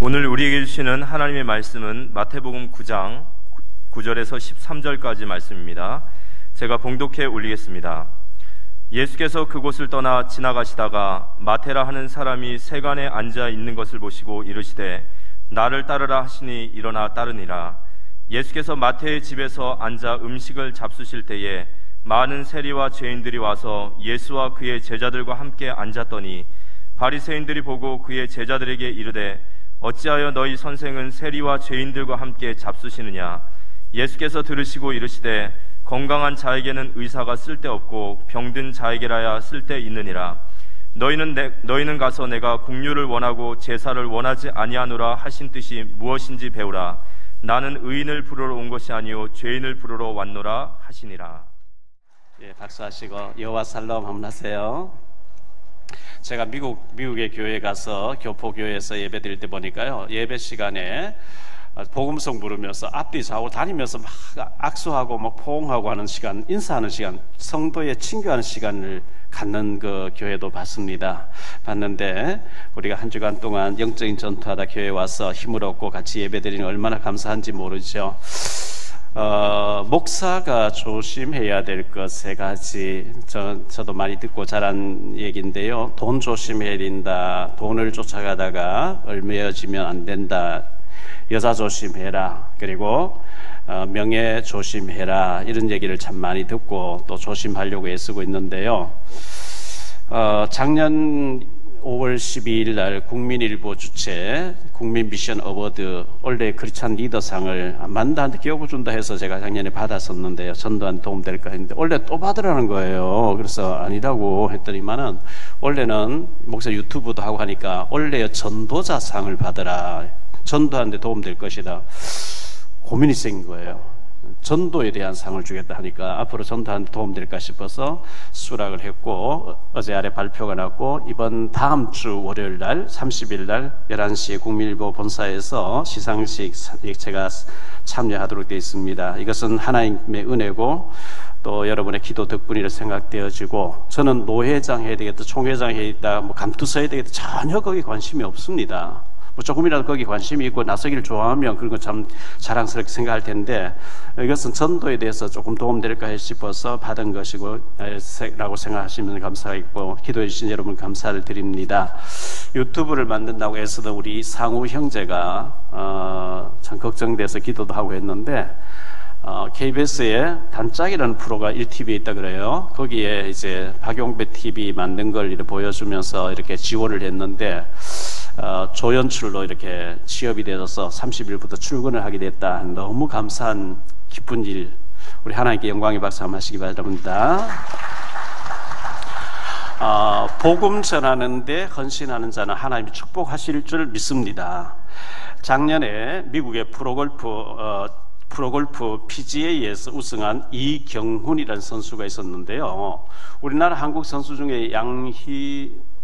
오늘 우리에게 주시는 하나님의 말씀은 마태복음 9장 9절에서 13절까지 말씀입니다. 제가 봉독해 올리겠습니다. 예수께서 그곳을 떠나 지나가시다가 마태라 하는 사람이 세간에 앉아 있는 것을 보시고 이르시되 나를 따르라 하시니 일어나 따르니라. 예수께서 마태의 집에서 앉아 음식을 잡수실 때에 많은 세리와 죄인들이 와서 예수와 그의 제자들과 함께 앉았더니 바리새인들이 보고 그의 제자들에게 이르되 어찌하여 너희 선생은 세리와 죄인들과 함께 잡수시느냐. 예수께서 들으시고 이르시되 건강한 자에게는 의사가 쓸데없고 병든 자에게라야 쓸데있느니라. 너희는 가서 내가 긍휼을 원하고 제사를 원하지 아니하노라 하신 뜻이 무엇인지 배우라. 나는 의인을 부르러 온 것이 아니요 죄인을 부르러 왔노라 하시니라. 예, 박수하시고 여호와 살롬 한번 하세요. 제가 미국의 교회에 가서 교포교회에서 예배 드릴 때 보니까요, 예배 시간에 복음성 부르면서 앞뒤 좌우 다니면서 막 악수하고 막 포옹하고 하는 시간, 인사하는 시간, 성도의 친교하는 시간을 갖는 그 교회도 봤는데 우리가 한 주간 동안 영적인 전투하다 교회에 와서 힘을 얻고 같이 예배 드리는 얼마나 감사한지 모르죠. 목사가 조심해야 될 것 세 가지, 저도 많이 듣고 자란 얘기인데요. 돈 조심해야 된다, 돈을 쫓아가다가 얽매여지면 안 된다, 여자 조심해라, 그리고 명예 조심해라, 이런 얘기를 참 많이 듣고 또 조심하려고 애쓰고 있는데요. 작년 5월 12일 날 국민일보 주최 국민 미션 어워드 올해 크리스찬 리더상을 만다한테 기업을 준다 해서 제가 작년에 받았었는데요. 전도한 도움 될까 했는데 원래 또 받으라는 거예요. 그래서 아니라고 했더니만은 원래는 목사 유튜브도 하고 하니까 원래 전도자상을 받으라, 전도하는데 도움 될 것이다. 고민이 생긴 거예요. 전도에 대한 상을 주겠다 하니까 앞으로 전도하는데 도움 될까 싶어서 수락을 했고, 어제 아래 발표가 났고, 이번 다음 주 월요일 날 30일 날 11시에 국민일보 본사에서 시상식 제가 참여하도록 되어 있습니다. 이것은 하나님의 은혜고 또 여러분의 기도 덕분이라 생각되어지고, 저는 노회장 해야 되겠다, 총회장 해야 되겠다, 감투사 해야 되겠다, 전혀 거기 관심이 없습니다. 조금이라도 거기 관심이 있고 나서기를 좋아하면 그런 거 참 자랑스럽게 생각할 텐데, 이것은 전도에 대해서 조금 도움될까 싶어서 받은 것이고 라고 생각하시면 감사하겠고, 기도해 주신 여러분 감사를 드립니다. 유튜브를 만든다고 애쓰던 우리 상우 형제가 참 걱정돼서 기도도 하고 했는데, KBS에 단짝이라는 프로가 1TV에 있다 그래요. 거기에 이제 박용배 TV 만든 걸 이렇게 보여주면서 이렇게 지원을 했는데, 조연출로 이렇게 취업이 되어서 30일부터 출근을 하게 됐다. 너무 감사한 기쁜 일, 우리 하나님께 영광의 박수 한번 하시기 바랍니다. 복음 전하는데 헌신하는 자는 하나님이 축복하실 줄 믿습니다. 작년에 미국의 프로골프 PGA에서 우승한 이경훈이라는 선수가 있었는데요. 우리나라 한국 선수 중에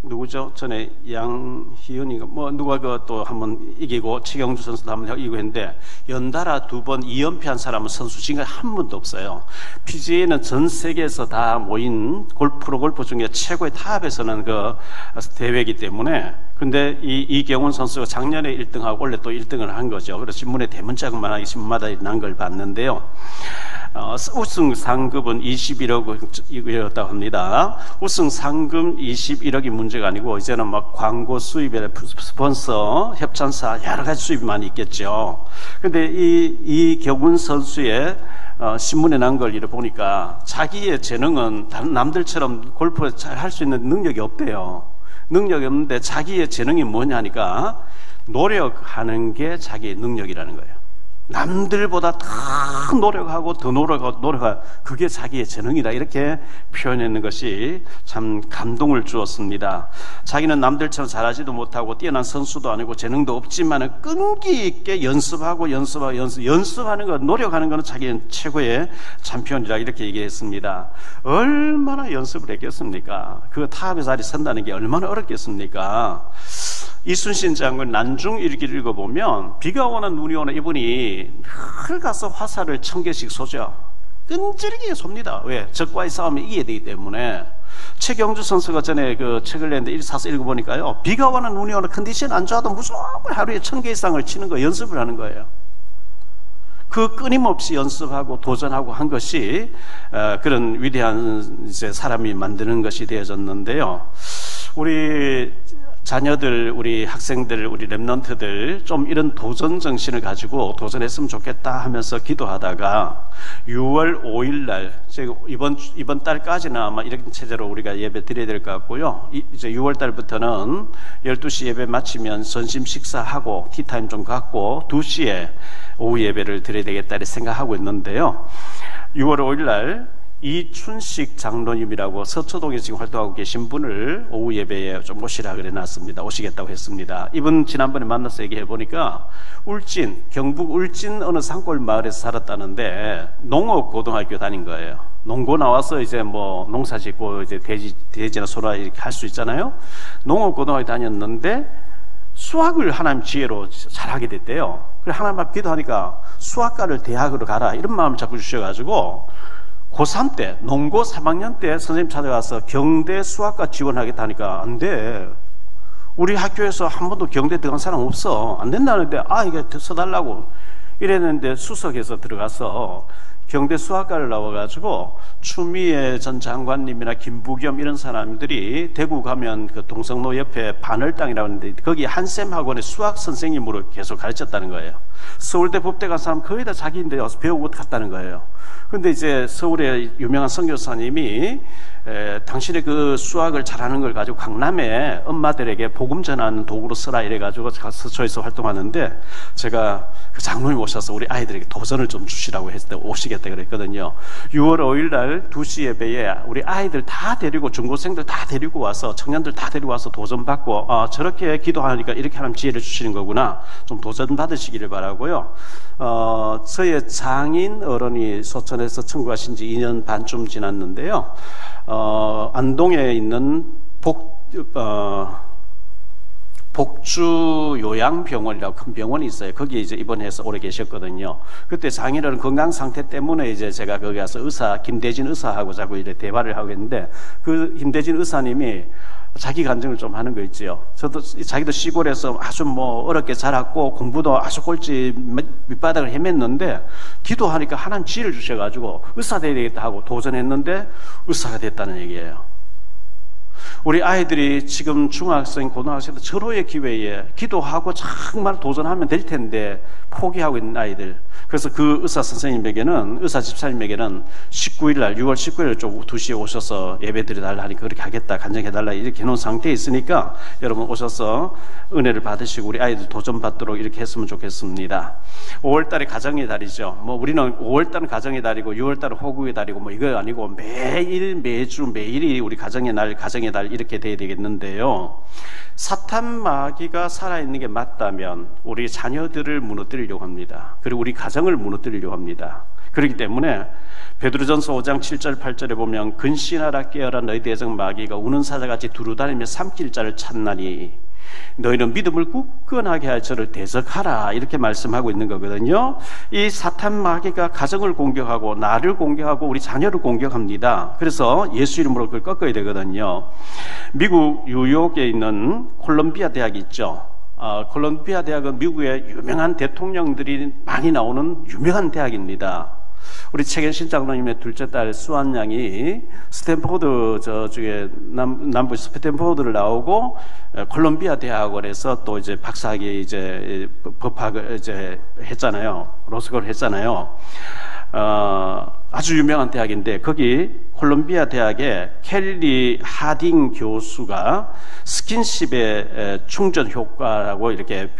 누구죠? 전에 양희은인가 누가 또 한번 이기고, 최경주 선수도 한번 이기고 했는데 연달아 2번 2연패한 사람은 선수 지금까지 한 번도 없어요. PGA는 전 세계에서 다 모인 프로골프 중에 최고의 탑에서는 그 대회이기 때문에, 근데 이경훈 선수가 작년에 1등하고 올해 또 1등을 한 거죠. 그래서 신문에 대문짝만하게 신문마다 난 걸 봤는데요. 우승 상금은 21억이었다고 합니다. 우승 상금 21억이 문제가 아니고 이제는 막 광고 수입에 스폰서, 협찬사 여러 가지 수입이 많이 있겠죠. 근데 이 경훈 선수의 신문에 난 걸 이렇게 보니까 자기의 재능은 다른 남들처럼 골프를 잘 할 수 있는 능력이 없대요. 능력이 없는데 자기의 재능이 뭐냐니까 노력하는 게 자기의 능력이라는 거예요. 남들보다 더 노력하고 더 노력하고 그게 자기의 재능이다, 이렇게 표현했는 것이 참 감동을 주었습니다. 자기는 남들처럼 잘하지도 못하고 뛰어난 선수도 아니고 재능도 없지만 끈기 있게 연습하는 것, 노력하는 것은 자기는 최고의 챔피언이다, 이렇게 얘기했습니다. 얼마나 연습을 했겠습니까? 그 탑의 자리에 선다는 게 얼마나 어렵겠습니까? 이순신 장군 난중일기를 읽어보면 비가 오나 눈이 오나 이분이 늘 가서 화살을 1000개씩 쏘죠. 끈질기게 쏩니다. 왜? 적과의 싸움에 이겨야 되기 때문에. 최경주 선수가 전에 그 책을 냈는데 사서 읽어보니까요, 비가 오는 눈이 오는 컨디션 안 좋아도 무조건 하루에 1000개 이상을 치는 거 연습을 하는 거예요. 그 끊임없이 연습하고 도전하고 한 것이 그런 위대한 이제 사람이 만드는 것이 되어졌는데요. 우리 자녀들, 우리 학생들, 우리 랩런트들 좀 이런 도전 정신을 가지고 도전했으면 좋겠다 하면서 기도하다가 6월 5일 날, 제가 이번 달까지는 아마 이런 체제로 우리가 예배 드려야 될 것 같고요. 이제 6월 달부터는 12시 예배 마치면 점심 식사하고 티타임 좀 갖고 2시에 오후 예배를 드려야 되겠다 이렇게 생각하고 있는데요. 6월 5일 날 이춘식 장로님이라고 서초동에 지금 활동하고 계신 분을 오후 예배에 좀 오시라 그래 놨습니다. 오시겠다고 했습니다. 이분 지난번에 만나서 얘기해 보니까 울진, 경북 울진 어느 산골 마을에서 살았다는데 농업 고등학교 다닌 거예요. 농고 나와서 이제 뭐 농사 짓고 이제 돼지나 소라 이렇게 할 수 있잖아요. 농업 고등학교 다녔는데 수학을 하나님 지혜로 잘하게 됐대요. 그래서 하나님 앞에 기도하니까 수학과를 대학으로 가라 이런 마음을 자꾸 주셔가지고 고3 때, 농고 3학년 때 선생님 찾아가서 경대 수학과 지원하겠다 하니까 안 돼. 우리 학교에서 한 번도 경대 들어간 사람 없어. 안 된다는데, 이게 써달라고. 이랬는데 수석에서 들어가서 경대 수학과를 나와가지고 추미애 전 장관님이나 김부겸 이런 사람들이 대구 가면 그 동성로 옆에 반월당이라고 하는데 거기 한샘 학원의 수학 선생님으로 계속 가르쳤다는 거예요. 서울대 법대 간 사람 거의 다 자기인데 와서 배우고 갔다는 거예요. 근데 이제 서울의 유명한 선교사님이 당신의 그 수학을 잘하는 걸 가지고 강남에 엄마들에게 복음 전하는 도구로 쓰라 이래가지고 서초에서 활동하는데 제가 그 장로님 오셔서 우리 아이들에게 도전을 좀 주시라고 했을 때 오시겠다 그랬거든요. 6월 5일 날 2시 예배에 우리 아이들 다 데리고 중고생들 다 데리고 와서 청년들 다 데리고 와서 도전 받고 저렇게 기도하니까 이렇게 하나님 지혜를 주시는 거구나. 좀 도전 받으시기를 바라고요. 저의 장인 어른이 소천에서 천구하신 지 2년 반쯤 지났는데요. 안동에 있는 복주 요양병원이라고 큰 병원이 있어요. 거기에 이제 입원해서 오래 계셨거든요. 그때 장인어른 건강 상태 때문에 이제 제가 거기 가서 김대진 의사하고 자꾸 이제 대화를 하고 있는데 그 김대진 의사님이 자기 간증을 좀 하는 거 있지요. 저도 자기도 시골에서 아주 뭐 어렵게 자랐고 공부도 아주 꼴찌 밑바닥을 헤맸는데 기도하니까 하나님 지혜를 주셔가지고 의사 되야 되겠다 하고 도전했는데 의사가 됐다는 얘기예요. 우리 아이들이 지금 중학생, 고등학생들 절호의 기회에 기도하고 정말 도전하면 될 텐데 포기하고 있는 아이들. 그래서 그 의사 선생님에게는, 의사 집사님에게는 19일 날, 6월 19일 좀 2시에 오셔서 예배 드려달라 하니까 그렇게 하겠다, 간증해달라 이렇게 해놓은 상태에 있으니까 여러분 오셔서 은혜를 받으시고 우리 아이들 도전받도록 이렇게 했으면 좋겠습니다. 5월달에 가정의 달이죠. 뭐 우리는 5월달은 가정의 달이고 6월달은 호국의 달이고 뭐 이거 아니고 매일, 매주, 매일이 우리 가정의 날, 가정의 달 이렇게 돼야 되겠는데요. 사탄 마귀가 살아있는 게 맞다면 우리 자녀들을 무너뜨리려고 합니다. 그리고 우리 가정을 무너뜨리려고 합니다. 그렇기 때문에 베드로전서 5장 7절 8절에 보면 근신하라 깨어라 너희 대적 마귀가 우는 사자같이 두루다니며 삼킬 자를 찾나니 너희는 믿음을 굳건하게 할 저를 대적하라 이렇게 말씀하고 있는 거거든요. 이 사탄 마귀가 가정을 공격하고 나를 공격하고 우리 자녀를 공격합니다. 그래서 예수 이름으로 그걸 꺾어야 되거든요. 미국 뉴욕에 있는 콜롬비아 대학이 있죠. 콜롬비아 대학은 미국의 유명한 대통령들이 많이 나오는 유명한 대학입니다. 우리 최경신 장로님의 둘째 딸 수환 양이 스탠포드 저쪽에 남부 스탠포드를 나오고 콜롬비아 대학원에서 또 이제 박사학위 이제 법학을 이제 했잖아요. 로스쿨 했잖아요. 아주 유명한 대학인데 거기 콜롬비아 대학의 켈리 하딩 교수가 스킨십의 충전 효과라고 이렇게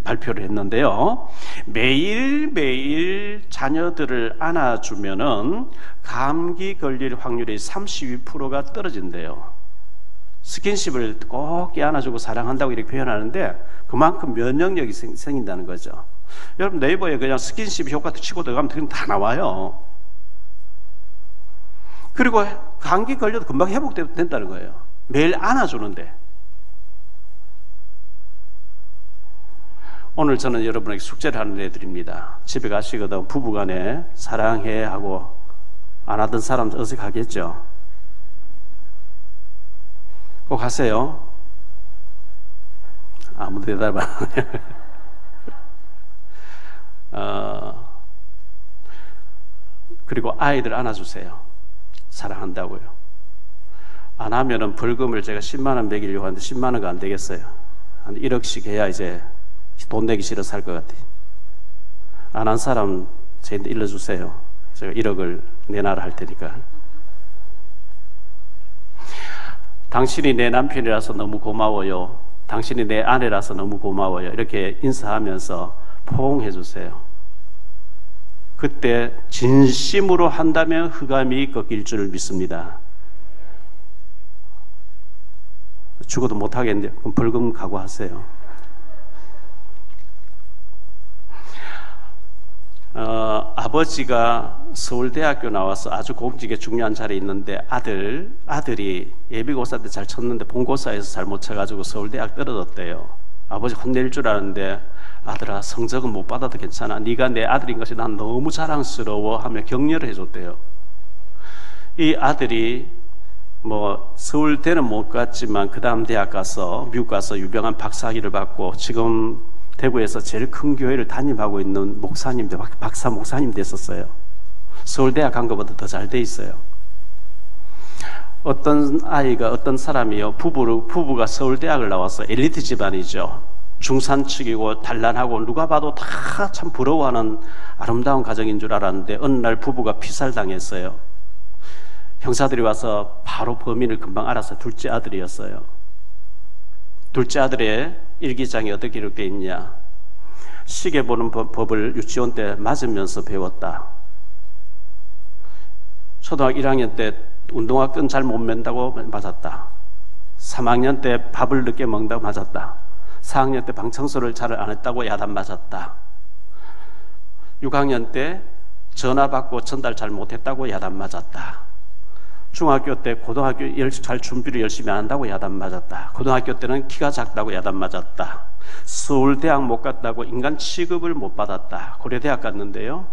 발표를 했는데요. 매일매일 자녀들을 안아주면은 감기 걸릴 확률이 32%가 떨어진대요. 스킨십을 꼭 안아주고 사랑한다고 이렇게 표현하는데 그만큼 면역력이 생긴다는 거죠. 여러분 네이버에 그냥 스킨십 효과 치고 들어가면 그냥 다 나와요. 그리고 감기 걸려도 금방 회복된다는 거예요. 매일 안아주는데. 오늘 저는 여러분에게 숙제를 하나 내드립니다. 집에 가시거든 부부간에 사랑해 하고 안 하던 사람 어색하겠죠. 꼭 하세요. 아무도 대답 안 하네. 그리고 아이들 안아주세요. 사랑한다고요. 안 하면은 벌금을 제가 10만 원 매기려고 하는데 10만 원가 안 되겠어요. 한 1억씩 해야 이제 돈 내기 싫어서 살 것 같아요. 안 한 사람 저한테 일러주세요. 제가 1억을 내놔라 할 테니까. 당신이 내 남편이라서 너무 고마워요. 당신이 내 아내라서 너무 고마워요. 이렇게 인사하면서 포옹해 주세요. 그때 진심으로 한다면 흑암이 꺾일 줄 믿습니다. 죽어도 못하겠는데 그럼 벌금 각오하세요. 아버지가 서울대학교 나와서 아주 공직에 중요한 자리에 있는데 아들이 예비고사 때 잘 쳤는데 본고사에서 잘 못 쳐가지고 서울대학 떨어졌대요. 아버지 혼낼 줄 아는데 아들아 성적은 못 받아도 괜찮아. 네가 내 아들인 것이 난 너무 자랑스러워 하며 격려를 해줬대요. 이 아들이 뭐 서울대는 못 갔지만 그 다음 대학 가서 미국 가서 유명한 박사학위를 받고 지금 대구에서 제일 큰 교회를 담임하고 있는 목사님, 박사 목사님 됐었어요. 서울대학 간 것보다 더 잘 돼 있어요. 어떤 사람이요, 부부가 서울대학을 나와서 엘리트 집안이죠. 중산층이고 단란하고 누가 봐도 다 참 부러워하는 아름다운 가정인 줄 알았는데 어느 날 부부가 피살당했어요. 형사들이 와서 바로 범인을 금방 알아서 둘째 아들이었어요. 둘째 아들의 일기장에 어떻게 기록되어 있냐. 시계 보는 법을 유치원 때 맞으면서 배웠다. 초등학교 1학년 때 운동화 끈 잘 못 맨다고 맞았다. 3학년 때 밥을 늦게 먹는다고 맞았다. 4학년 때 방 청소를 잘 안 했다고 야단 맞았다. 6학년 때 전화 받고 전달 잘 못했다고 야단 맞았다. 중학교 때 고등학교 잘 준비를 열심히 안 한다고 야단 맞았다. 고등학교 때는 키가 작다고 야단 맞았다. 서울대학 못 갔다고 인간 취급을 못 받았다. 고려대학 갔는데요,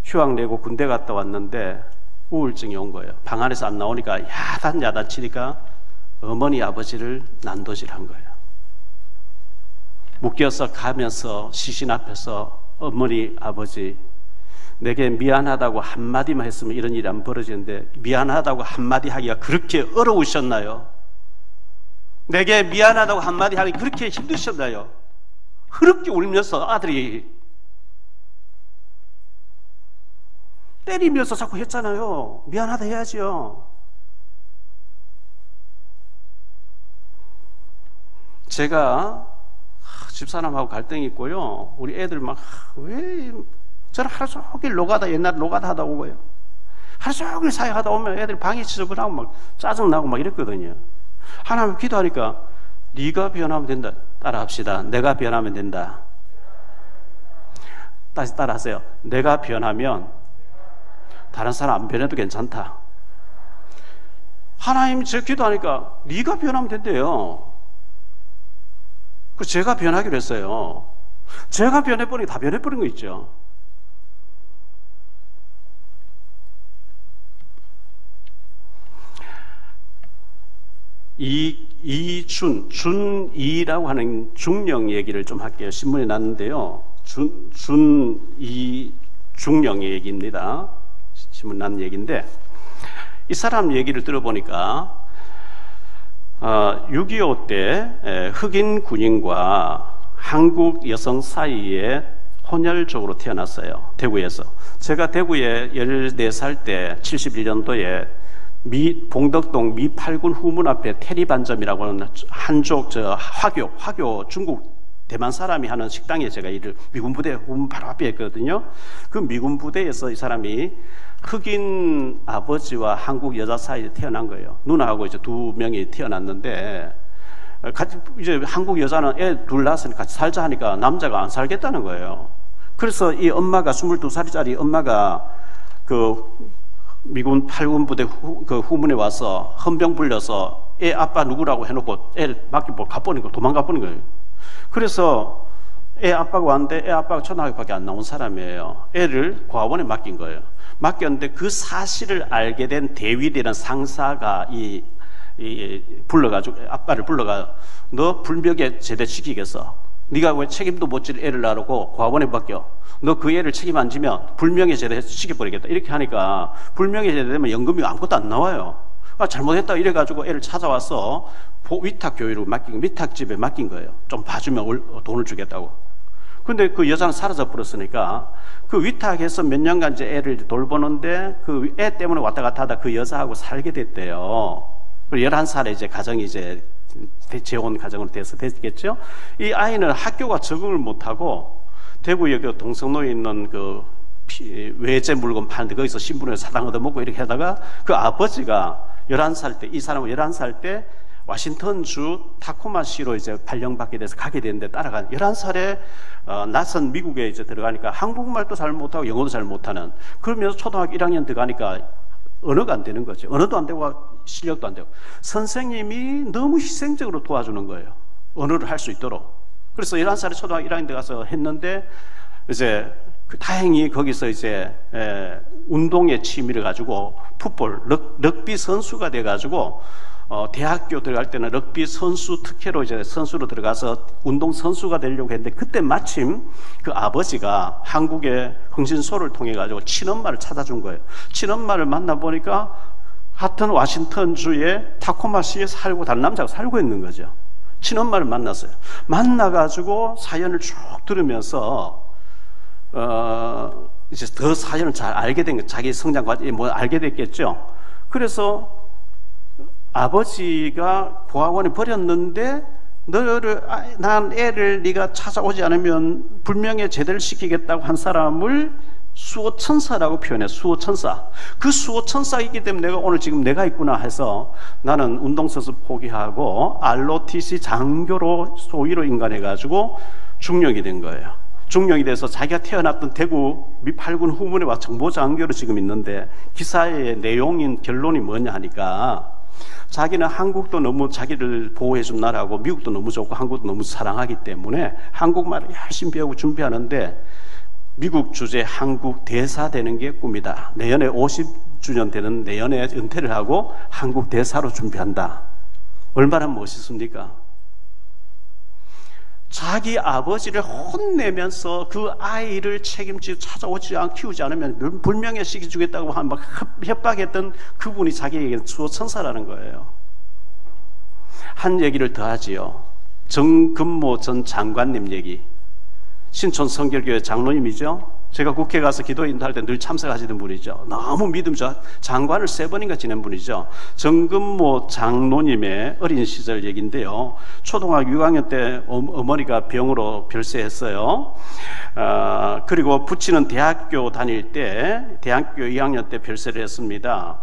휴학 내고 군대 갔다 왔는데 우울증이 온 거예요. 방 안에서 안 나오니까 야단 치니까 어머니 아버지를 난도질한 거예요. 묶여서 가면서 시신 앞에서 어머니 아버지 내게 미안하다고 한마디만 했으면 이런 일이 안 벌어지는데 미안하다고 한마디 하기가 그렇게 어려우셨나요? 내게 미안하다고 한마디 하기 그렇게 힘드셨나요? 그렇게 울면서 아들이 때리면서 자꾸 했잖아요. 미안하다 해야지요. 제가 집사람하고 갈등이 있고요, 우리 애들 막 왜 저는 하루 종일 노가다, 옛날 노가다 하다 오고요, 하루 종일 사역하다 오면 애들 방에 지저분하고 막 짜증나고 막 이랬거든요. 하나님 기도하니까 네가 변하면 된다. 따라합시다. 내가 변하면 된다. 다시 따라하세요. 내가 변하면 다른 사람 안 변해도 괜찮다. 하나님 저 기도하니까 네가 변하면 된대요. 그 제가 변하기로 했어요. 제가 변해버리니까 다 변해버린 거 있죠. 준이라고 하는 중령 얘기를 좀 할게요. 신문에 났는데요. 준이 중령의 얘기입니다. 신문 난 얘기인데, 이 사람 얘기를 들어보니까 6.25 때 흑인 군인과 한국 여성 사이에 혼혈적으로 태어났어요. 대구에서. 제가 대구에 14살 때 71년도에 봉덕동 미 8군 후문 앞에 테리반점이라고 하는 한족 화교 중국 대만 사람이 하는 식당에 제가 미군 부대 후문 바로 앞에 있거든요. 그 미군 부대에서 이 사람이 흑인 아버지와 한국 여자 사이에 태어난 거예요. 누나하고 이제 두 명이 태어났는데, 같이 이제 한국 여자는 애 둘 낳았으니 같이 살자 하니까 남자가 안 살겠다는 거예요. 그래서 이 엄마가 22살짜리 엄마가 그 미군 8군 부대 후문에 와서 헌병 불려서 애 아빠 누구라고 해놓고 애를 맡기고 가버린 거, 도망가버린 거예요. 그래서 애 아빠가 왔는데 애 아빠가 초등학교밖에 안 나온 사람이에요. 애를 고아원에 맡긴 거예요. 맡겼는데 그 사실을 알게 된 대위라는 상사가 이 불러가지고 아빠를 불러가 너 불명예 제대시키겠어. 네가 왜 책임도 못 질 애를 낳고 고아원에 맡겨. 너 그 애를 책임 안 지면 불명예 제대 시켜버리겠다. 이렇게 하니까 불명예 제대되면 연금이 아무것도 안 나와요. 잘못했다 이래가지고 애를 찾아와서 위탁 교육을 위탁집에 맡긴 거예요. 좀 봐주면 돈을 주겠다고. 근데 그 여자는 사라져 버렸으니까 그 위탁해서 몇 년간 이제 애를 돌보는데 그 애 때문에 왔다 갔다 하다 그 여자하고 살게 됐대요. 11살에 이제 가정이 이제 재혼 가정으로 됐겠죠. 이 아이는 학교가 적응을 못하고 대구에 그 동성로에 있는 그 외제 물건 파는데 거기서 신분을 사당 얻어먹고 이렇게 하다가 그 아버지가 11살 때, 이 사람은 11살 때 워싱턴주 타코마시로 이제 발령받게 돼서 가게 되는데 따라간 11살에 낯선 미국에 이제 들어가니까 한국말도 잘 못하고 영어도 잘 못하는, 그러면서 초등학교 1학년 들어가니까 언어가 안 되는 거죠. 언어도 안 되고 실력도 안 되고 선생님이 너무 희생적으로 도와주는 거예요. 언어를 할 수 있도록. 그래서 11살에 초등학교 1학년 들어가서 했는데 이제 다행히 거기서 이제 운동에 취미를 가지고 풋볼, 럭비 선수가 돼가지고 대학교 들어갈 때는 럭비 선수 특혜로 이제 선수로 들어가서 운동 선수가 되려고 했는데 그때 마침 그 아버지가 한국의 흥신소를 통해 가지고 친엄마를 찾아준 거예요. 친엄마를 만나 보니까 하여튼 워싱턴주의 타코마시에 살고 다른 남자가 살고 있는 거죠. 친엄마를 만났어요. 만나가지고 사연을 쭉 들으면서 이제 더 사연을 잘 알게 된 거예요. 자기 성장 과정이 뭐 알게 됐겠죠. 그래서 아버지가 고아원에 버렸는데 난 애를 네가 찾아오지 않으면 불명예 제대를 시키겠다고 한 사람을 수호천사라고 표현해. 수호천사. 그 수호천사이기 때문에 내가 오늘 지금 내가 있구나 해서 나는 운동선수 포기하고 ROTC 장교로 소위로 인간해가지고 중령이 된 거예요. 중령이 돼서 자기가 태어났던 대구 미8군 후문에 와 정보장교로 지금 있는데 기사의 내용인 결론이 뭐냐 하니까 자기는 한국도 너무 자기를 보호해준 나라고 미국도 너무 좋고 한국도 너무 사랑하기 때문에 한국말을 열심히 배우고 준비하는데 미국 주재 한국 대사 되는 게 꿈이다. 내년에 50주년 되는 내년에 은퇴를 하고 한국 대사로 준비한다. 얼마나 멋있습니까? 자기 아버지를 혼내면서 그 아이를 책임지고 찾아오지 않고 키우지 않으면 불명예 시켜주겠다고 막 협박했던 그분이 자기에게 수호천사라는 거예요. 한 얘기를 더 하지요. 정금모 전 장관님 얘기. 신촌 성결교회 장로님이죠. 제가 국회 가서 기도 인도할 때 늘 참석하시는 분이죠. 너무 믿음죠. 장관을 3번인가 지낸 분이죠. 정금모 장로님의 어린 시절 얘기인데요. 초등학교 6학년 때 어머니가 병으로 별세했어요. 그리고 부친은 대학교 다닐 때 대학교 2학년 때 별세를 했습니다.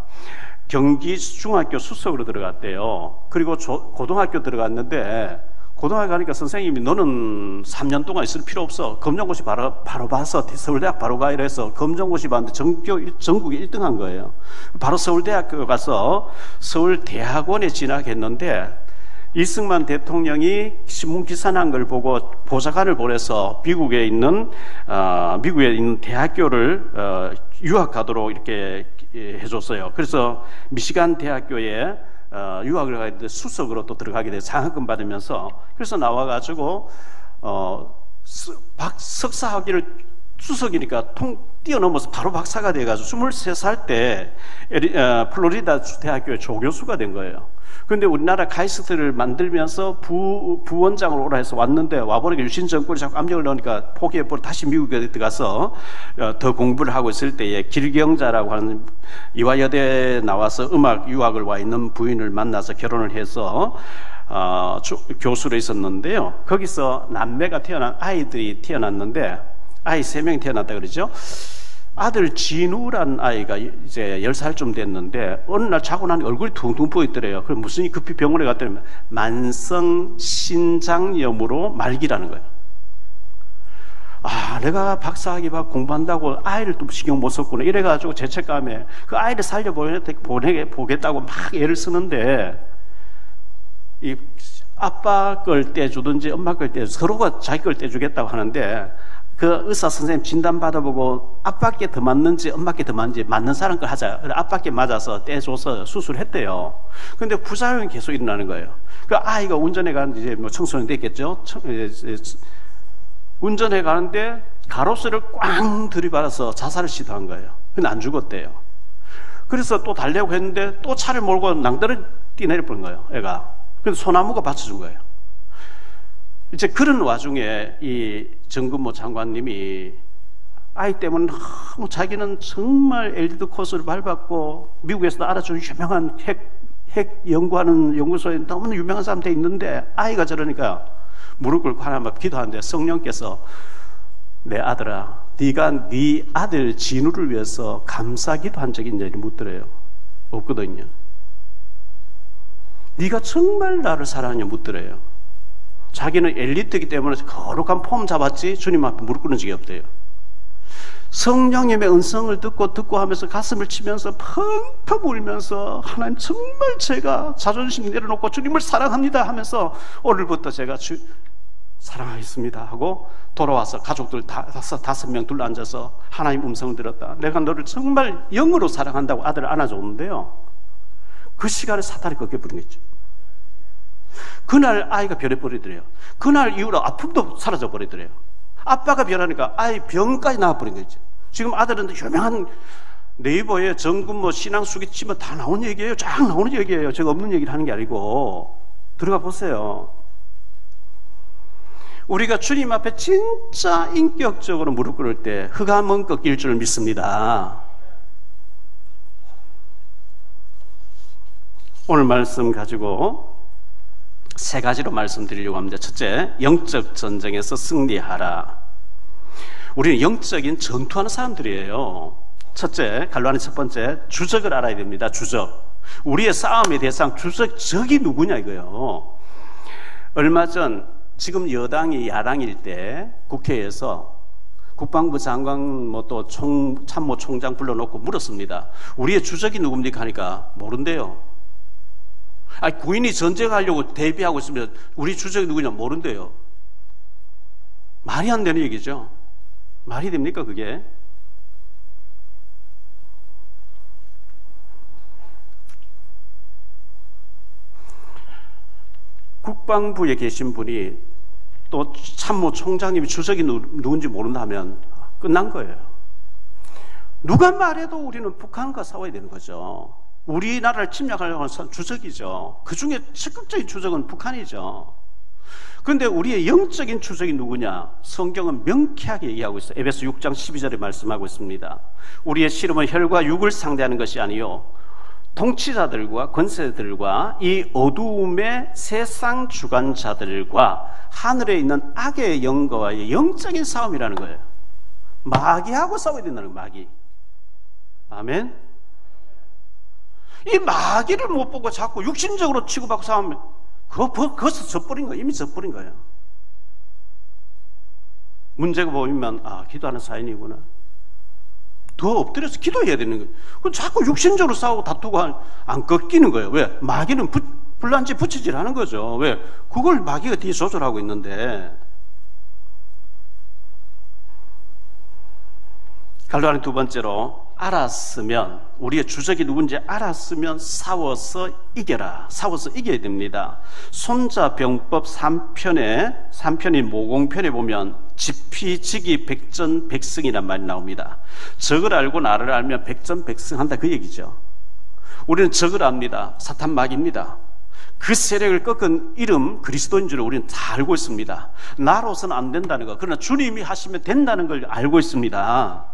경기 중학교 수석으로 들어갔대요. 그리고 고등학교 들어갔는데 고등학교 가니까 선생님이 너는 3년 동안 있을 필요 없어. 검정고시 바로 봐서 서울대학 바로 가 이래서 검정고시 봤는데 전국에 1등 한 거예요. 바로 서울대학교 가서 서울대학원에 진학했는데 이승만 대통령이 신문기사 난 걸 보고 보좌관을 보내서 미국에 있는 대학교를 유학 가도록 이렇게 해줬어요. 그래서 미시간 대학교에 유학을 가야 되는데 수석으로 또 들어가게 돼서 장학금 받으면서 그래서 나와가지고 석사 학위를 수석이니까 뛰어넘어서 바로 박사가 돼가지고 23살 때 플로리다 대학교의 조교수가 된 거예요. 그런데 우리나라 카이스트를 만들면서 부원장으로 오라 해서 왔는데 와보니까 유신 정권이 자꾸 압력을 넣으니까 포기해버리고 다시 미국에 들어가서 더 공부를 하고 있을 때에 길경자라고 하는 이화여대에 나와서 음악 유학을 와 있는 부인을 만나서 결혼을 해서 교수로 있었는데요. 거기서 남매가 아이들이 태어났는데 아이 3명이 태어났다 그러죠. 아들 진우란 아이가 이제 10살쯤 됐는데 어느 날 자고 나니 얼굴이 퉁퉁 부어 있더래요. 그럼 무슨 급히 병원에 갔더니 만성 신장염으로 말기라는 거예요. 내가 박사학위 받고 공부한다고 아이를 또 신경 못 썼구나 이래가지고 죄책감에 그 아이를 살려보겠다고 막 애를 쓰는데 이 아빠 걸 떼주든지 엄마 걸 떼주 서로가 자기 걸 떼주겠다고 하는데 그 의사 선생님 진단 받아보고 아빠께 더 맞는지 엄마께 더 맞는지 맞는 사람 걸 하자. 그래 아빠께 맞아서 떼줘서 수술했대요. 근데 부작용이 계속 일어나는 거예요. 그 아이가 운전해 가는데 이제 뭐 청소년 됐겠죠. 운전해 가는데 가로수를 꽝 들이받아서 자살을 시도한 거예요. 근데 안 죽었대요. 그래서 또 달려고 했는데 또 차를 몰고 낭떠러 뛰내려버린 거예요. 애가. 그래서 소나무가 받쳐준 거예요. 이제 그런 와중에 이 정근모 장관님이 아이 때문에 너무 자기는 정말 엘리트 코스를 밟았고 미국에서도 알아주는 유명한 핵 연구하는 연구소에 너무 유명한 사람 돼 있는데 아이가 저러니까 무릎 꿇고 하나님 앞에 기도하는데 성령께서 내 아들아 네가 네 아들 진우를 위해서 감사기도 한 적이 있냐고 묻더래요. 없거든요. 네가 정말 나를 사랑하냐 묻더래요. 자기는 엘리트이기 때문에 거룩한 폼 잡았지 주님 앞에 무릎 꿇은 적이 없대요. 성령님의 음성을 듣고 하면서 가슴을 치면서 펑펑 울면서 하나님 정말 제가 자존심 내려놓고 주님을 사랑합니다 하면서 오늘부터 제가 사랑하겠습니다 하고 돌아와서 가족들 다섯 명 둘러앉아서 하나님 음성을 들었다. 내가 너를 정말 영으로 사랑한다고 아들을 안아줬는데요. 그 시간에 사탄이 꺾여버린 거죠. 그날 아이가 변해버리더래요. 그날 이후로 아픔도 사라져버리더래요. 아빠가 변하니까 아이 병까지 나와버린 거죠. 지금 아들은 유명한 네이버에 정근모 신앙수기 치면 다 나온 얘기예요. 쫙 나오는 얘기예요. 제가 없는 얘기를 하는 게 아니고 들어가 보세요. 우리가 주님 앞에 진짜 인격적으로 무릎 꿇을 때 흑암은 꺾일 줄 믿습니다. 오늘 말씀 가지고 세 가지로 말씀드리려고 합니다. 첫째, 영적 전쟁에서 승리하라. 우리는 영적인 전투하는 사람들이에요. 첫째, 갈로안의 첫 번째, 주적을 알아야 됩니다. 주적. 우리의 싸움의 대상, 적이 누구냐 이거예요. 얼마 전 지금 여당이 야당일 때 국회에서 국방부 장관 또 참모총장 불러놓고 물었습니다. 우리의 주적이 누굽니까 하니까 모른대요. 아니, 구인이 전쟁하려고 대비하고 있으면 우리 주적이 누구냐 모른대요. 말이 안 되는 얘기죠. 말이 됩니까 그게? 국방부에 계신 분이 또 참모총장님이 주적이 누군지 모른다면 끝난 거예요. 누가 말해도 우리는 북한과 싸워야 되는 거죠. 우리나라를 침략하려고 하는 주적이죠. 그 중에 적극적인 주적은 북한이죠. 그런데 우리의 영적인 주적이 누구냐? 성경은 명쾌하게 얘기하고 있어요. 에베소 6장 12절에 말씀하고 있습니다. 우리의 씨름은 혈과 육을 상대하는 것이 아니요 통치자들과 권세들과 이 어두움의 세상 주관자들과 하늘에 있는 악의 영과의 영적인 싸움이라는 거예요. 마귀하고 싸워야 된다는 거예요. 마귀. 아멘. 이 마귀를 못 보고 자꾸 육신적으로 치고받고 싸우면 그것서 져버린 거예요. 이미 져버린 거예요. 문제가 보이면 기도하는 사인이구나. 더 엎드려서 기도해야 되는 거예요. 그럼 자꾸 육신적으로 싸우고 다투고 안 꺾이는 거예요. 왜? 마귀는 불난지 붙이질 하는 거죠. 왜? 그걸 마귀가 뒤에 조절하고 있는데. 갈로안의 두 번째로 알았으면 우리의 주적이 누군지 알았으면 싸워서 이겨라. 싸워서 이겨야 됩니다. 손자병법 3편인 모공편에 보면 지피지기 백전백승이란 말이 나옵니다. 적을 알고 나를 알면 백전백승한다 그 얘기죠. 우리는 적을 압니다. 사탄 마귀입니다. 그 세력을 꺾은 이름 그리스도인 줄 우리는 다 알고 있습니다. 나로서는 안 된다는 거. 그러나 주님이 하시면 된다는 걸 알고 있습니다.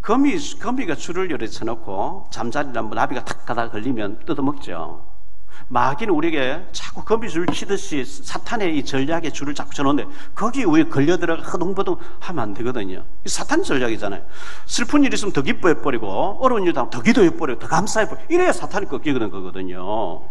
거미가 줄을 열에 쳐놓고 잠자리를 나비가 탁 가다가 걸리면 뜯어먹죠. 마귀는 우리에게 자꾸 거미줄 치듯이 사탄의 이 전략에 줄을 자꾸 쳐놓는데 거기 위에 걸려들어가 허둥버둥 하면 안 되거든요. 이 사탄 전략이잖아요. 슬픈 일 있으면 더 기뻐해버리고 어려운 일 하면 더 기도해버리고 더 감사해버리고 이래야 사탄이 꺾이는 거거든요.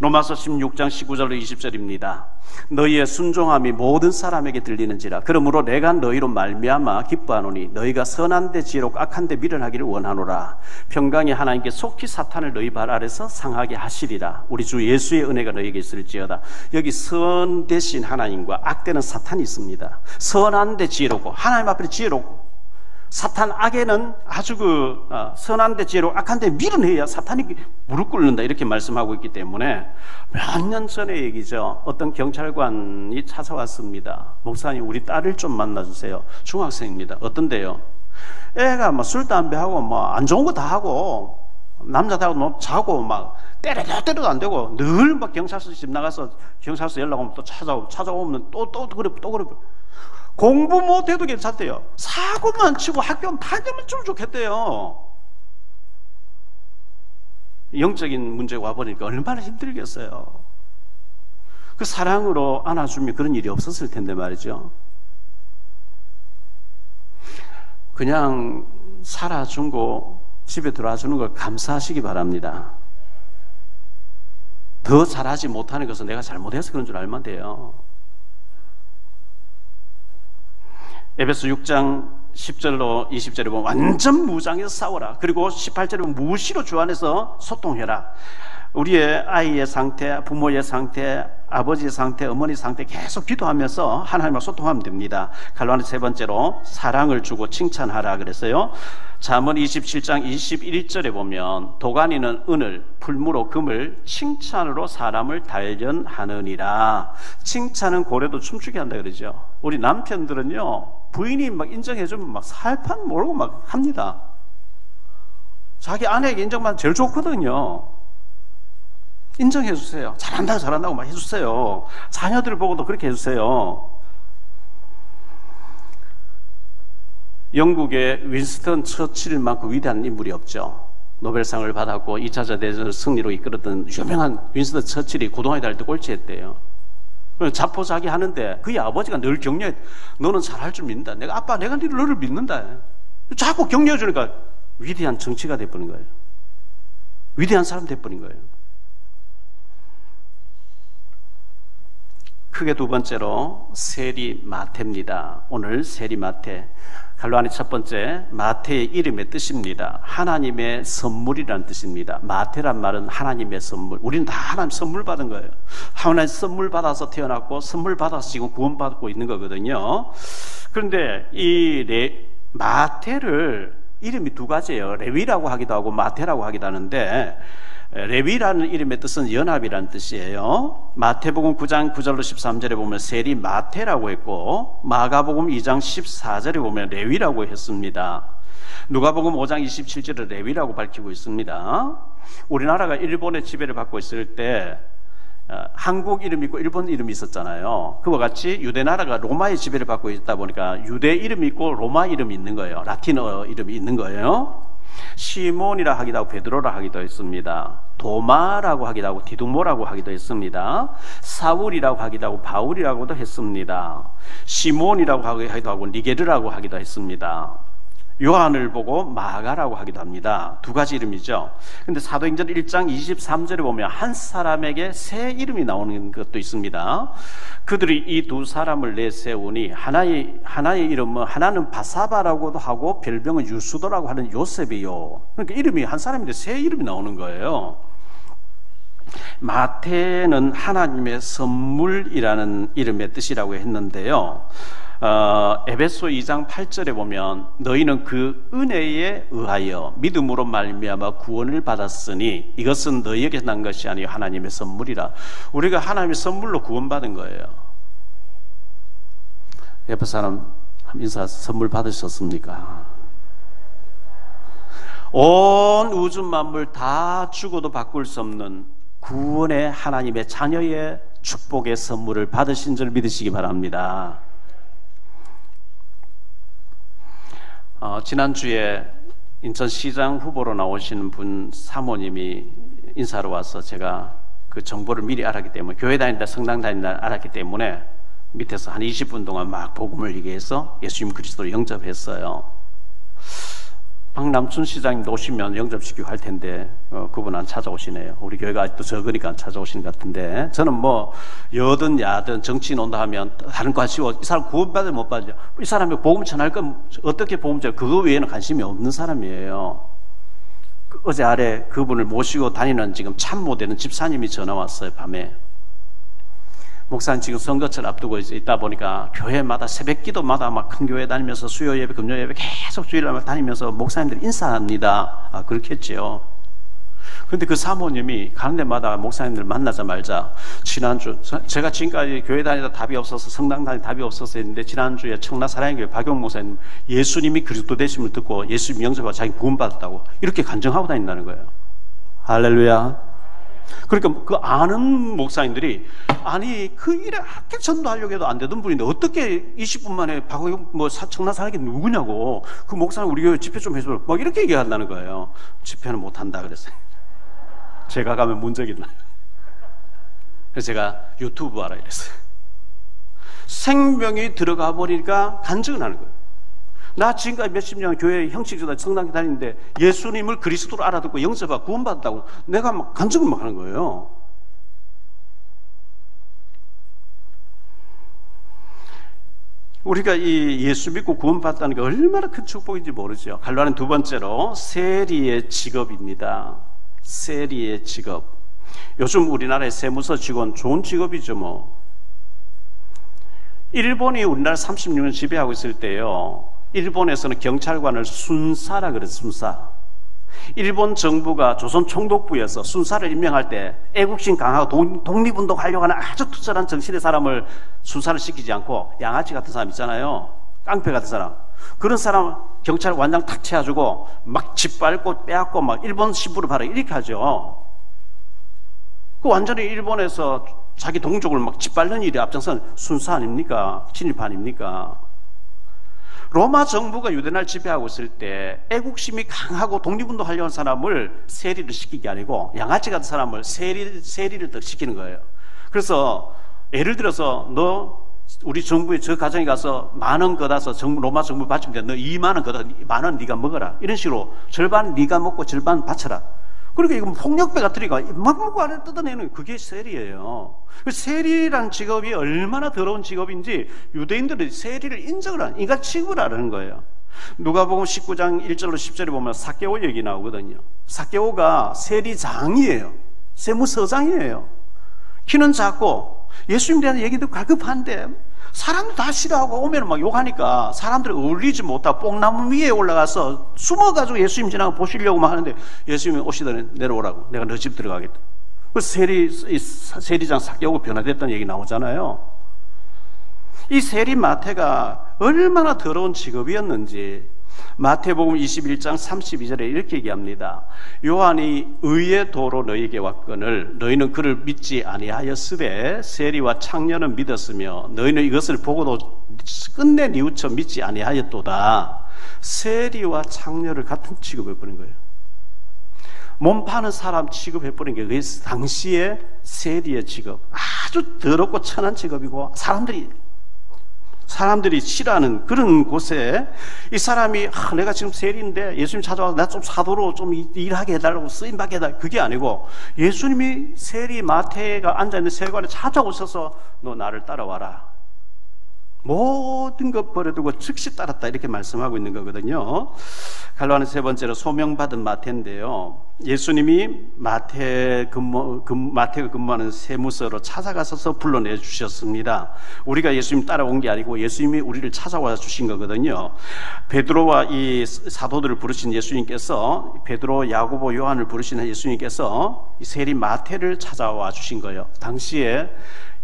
로마서 16장 19절로 20절입니다. 너희의 순종함이 모든 사람에게 들리는지라. 그러므로 내가 너희로 말미암아 기뻐하노니 너희가 선한 데 지혜롭고 악한 데 미련하기를 원하노라. 평강의 하나님께 속히 사탄을 너희 발 아래서 상하게 하시리라. 우리 주 예수의 은혜가 너희에게 있을지어다. 여기 선 대신 하나님과 악 되는 사탄이 있습니다. 선한 데 지혜롭고, 하나님 앞에 지혜롭고, 사탄 악에는 아주 선한데 지혜로 악한데 밀어내야 사탄이 무릎 꿇는다, 이렇게 말씀하고 있기 때문에 몇 년 전의 얘기죠. 어떤 경찰관이 찾아왔습니다. 목사님, 우리 딸을 좀 만나주세요. 중학생입니다. 어떤데요? 애가 막 술 담배하고 뭐 안 좋은 거 다 하고, 남자들하고 자고 막 때려도 안 되고, 늘 막 경찰서 집 나가서 경찰서 연락 오면 또 찾아오면 또 그래. 공부 못해도 괜찮대요. 사고만 치고 학교 다니면 좀 좋겠대요. 영적인 문제가 와버리니까 얼마나 힘들겠어요. 그 사랑으로 안아주면 그런 일이 없었을 텐데 말이죠. 그냥 살아주고 집에 들어와주는 걸 감사하시기 바랍니다. 더 잘하지 못하는 것은 내가 잘못해서 그런 줄 알면 돼요. 에베소 6장 10절로 20절에 보면 완전 무장해서 싸워라. 그리고 18절에 보면 무시로 주 안에서 소통해라. 우리의 아이의 상태, 부모의 상태, 아버지의 상태, 어머니 상태 계속 기도하면서 하나님과 소통하면 됩니다. 갈라디아 세 번째로 사랑을 주고 칭찬하라 그랬어요. 잠언 27장 21절에 보면 도가니는 은을, 풀무로 금을, 칭찬으로 사람을 단련하느니라. 칭찬은 고래도 춤추게 한다 그러죠. 우리 남편들은요, 부인이 막 인정해주면 막 살판 모르고 막 합니다. 자기 아내에게 인정만 제일 좋거든요. 인정해주세요. 잘한다고 막 해주세요. 자녀들을 보고도 그렇게 해주세요. 영국의 윈스턴 처칠만큼 위대한 인물이 없죠. 노벨상을 받았고 2차 세계대전을 승리로 이끌었던 유명한 윈스턴 처칠이 고등학교 다닐 때 꼴찌했대요. 자포자기 하는데 그의 아버지가 늘 격려해. 너는 잘할 줄 믿는다. 아빠, 내가 너를 믿는다. 자꾸 격려해 주니까 위대한 정치가 돼버린 거예요. 위대한 사람 돼버린 거예요. 크게 두 번째로 세리마태입니다. 오늘 세리마태. 갈로아니 첫 번째, 마태의 이름의 뜻입니다. 하나님의 선물이라는 뜻입니다. 마태란 말은 하나님의 선물. 우리는 다 하나님 선물 받은 거예요. 하나님 선물 받아서 태어났고 선물 받아서 지금 구원받고 있는 거거든요. 그런데 이 마태를 이름이 두 가지예요. 레위라고 하기도 하고 마태라고 하기도 하는데, 레위라는 이름의 뜻은 연합이라는 뜻이에요. 마태복음 9장 9절로 13절에 보면 세리 마태라고 했고, 마가복음 2장 14절에 보면 레위라고 했습니다. 누가복음 5장 27절에 레위라고 밝히고 있습니다. 우리나라가 일본의 지배를 받고 있을 때 한국 이름이 있고 일본 이름이 있었잖아요. 그와 같이 유대나라가 로마의 지배를 받고 있다 보니까 유대 이름이 있고 로마 이름이 있는 거예요. 라틴어 이름이 있는 거예요. 시몬이라 하기도 하고 베드로라 하기도 했습니다. 도마라고 하기도 하고 디두모라고 하기도 했습니다. 사울이라고 하기도 하고 바울이라고도 했습니다. 시몬이라고 하기도 하고 니게르라고 하기도 했습니다. 요한을 보고 마가라고 하기도 합니다. 두 가지 이름이죠. 근데 사도행전 1장 23절에 보면 한 사람에게 세 이름이 나오는 것도 있습니다. 그들이 이 두 사람을 내세우니 하나의 이름은 하나는 바사바라고도 하고 별명은 유수도라고 하는 요셉이요. 그러니까 이름이 한 사람인데 세 이름이 나오는 거예요. 마태는 하나님의 선물이라는 이름의 뜻이라고 했는데요. 에베소 2장 8절에 보면 너희는 그 은혜에 의하여 믿음으로 말미암아 구원을 받았으니 이것은 너희에게 난 것이 아니요 하나님의 선물이라. 우리가 하나님의 선물로 구원받은 거예요. 옆에 사람 인사, 선물 받으셨습니까? 온 우주 만물 다 주고도 바꿀 수 없는 구원의 하나님의 자녀의 축복의 선물을 받으신 줄 믿으시기 바랍니다. 지난주에 인천시장 후보로 나오시는 분 사모님이 인사로 와서 제가 그 정보를 미리 알았기 때문에, 교회 다닌다 성당 다닌다 알았기 때문에 밑에서 한 20분 동안 막 복음을 얘기해서 예수님 그리스도를 영접했어요. 박남춘 시장님도 오시면 영접시키고 할 텐데 그분 안 찾아오시네요. 우리 교회가 아직도 적으니까 안 찾아오시는 것 같은데, 저는 뭐 여든 야든 정치인 온다 하면 다른 거 하시고, 이 사람 구원받을 못 받죠. 이 사람이 복음 전할 건 어떻게 복음 전할, 그거 외에는 관심이 없는 사람이에요. 어제 아래 그분을 모시고 다니는 지금 참모 되는 집사님이 전화 왔어요. 밤에. 목사님 지금 선거철 앞두고 있다 보니까 교회마다 새벽 기도마다 막 큰 교회 다니면서 수요 예배, 금요 예배 계속 주일날 다니면서 목사님들 인사합니다. 아, 그렇겠지요. 그런데 그 사모님이 가는 데마다 목사님들 만나자 말자, 지난주 제가 지금까지 교회 다니다 답이 없어서, 성당 다니다 답이 없어서 했는데, 지난주에 청라 사랑교회 박용 목사님 예수님이 그리스도 되심을 듣고 예수님 영접하고 자기 구원받았다고 이렇게 간증하고 다닌다는 거예요. 할렐루야. 그러니까 그 아는 목사님들이, 아니 그 일에 학교 전도하려고 해도 안 되던 분인데 어떻게 20분 만에 박용 뭐 청라 사랑교회 누구냐고, 그 목사님 우리 교회 집회 좀 해줘, 막 이렇게 얘기한다는 거예요. 집회는 못 한다 그랬어요. 제가 가면 문제가 있나요? 그래서 제가 유튜브 하라 이랬어요. 생명이 들어가 버리니까 간증을 하는 거예요. 나 지금까지 몇십 년 교회 형식주다 성당에 다니는데 예수님을 그리스도로 알아듣고 영접하고 구원받았다고 내가 막 간증을 막 하는 거예요. 우리가 이 예수 믿고 구원받았다는 게 얼마나 큰 축복인지 모르죠. 갈라는 두 번째로 세리의 직업입니다. 세리의 직업. 요즘 우리나라의 세무서 직원 좋은 직업이죠 뭐. 일본이 우리나라 36년 지배하고 있을 때요, 일본에서는 경찰관을 순사라 그래요. 순사. 일본 정부가 조선 총독부에서 순사를 임명할 때 애국심 강하고 독립운동 하려고 하는 아주 투철한 정신의 사람을 순사를 시키지 않고 양아치 같은 사람 있잖아요, 깡패 같은 사람, 그런 사람 경찰 완장 탁 채워주고 막 짓밟고 빼앗고 막 일본 신부를 봐라 이렇게 하죠. 그 완전히 일본에서 자기 동족을 막 짓밟는 일이 앞장선 순사 아닙니까? 진입 아닙니까? 로마 정부가 유대나라를 지배하고 있을 때 애국심이 강하고 독립운동 하려는 사람을 세리를 시키는 게 아니고 양아치 같은 사람을 세리를 더 시키는 거예요. 그래서 예를 들어서 너 우리 정부의 저 가정에 가서 10,000원 걷어서 로마 정부 바치면 돼. 너 20,000원 걷어 10,000원 네가 먹어라. 이런 식으로 절반 네가 먹고 절반 바쳐라. 그러니까 이건 폭력배 같으니까 막 먹고 안에 뜯어내는, 그게 세리예요. 세리란 직업이 얼마나 더러운 직업인지 유대인들은 세리를 인정을 하는, 인간 취급을 하는 거예요. 누가복음 19장 1절로 10절에 보면 삭개오 얘기 나오거든요. 삭개오가 세리장이에요. 세무서장이에요. 키는 작고 예수님에 대한 얘기도 갈급한데 사람들 다 싫어하고 오면 막 욕하니까 사람들이 어울리지 못하고 뽕나무 위에 올라가서 숨어가지고 예수님 지나가 보시려고 막 하는데, 예수님이 오시더니 내려오라고, 내가 너 집 들어가겠다. 그 세리장 삭개오가 변화됐다는 얘기 나오잖아요. 이 세리 마태가 얼마나 더러운 직업이었는지 마태복음 21장 32절에 이렇게 얘기합니다. 요한이 의의 도로 너희에게 왔거늘 너희는 그를 믿지 아니하였으되 세리와 창녀는 믿었으며 너희는 이것을 보고도 끝내 뉘우쳐 믿지 아니하였도다. 세리와 창녀를 같은 취급해버린 거예요. 몸 파는 사람 취급해버린 게 그게 당시에 세리의 직업, 아주 더럽고 천한 직업이고 사람들이 싫어하는 그런 곳에 이 사람이 내가 지금 세리인데 예수님 찾아와서 나 좀 사도로 좀 일하게 해달라고, 쓰임받게 해달라고, 그게 아니고 예수님이 세리 마태가 앉아있는 세관에 찾아오셔서 너 나를 따라와라, 모든 것 버려두고 즉시 따랐다, 이렇게 말씀하고 있는 거거든요. 갈라는 세 번째로 소명받은 마태인데요, 예수님이 마태가 근무하는 세무서로 찾아가셔서 불러내 주셨습니다. 우리가 예수님 따라온 게 아니고 예수님이 우리를 찾아와 주신 거거든요. 베드로와 이 사도들을 부르신 예수님께서, 베드로, 야고보, 요한을 부르신 예수님께서 이 세리 마태를 찾아와 주신 거예요. 당시에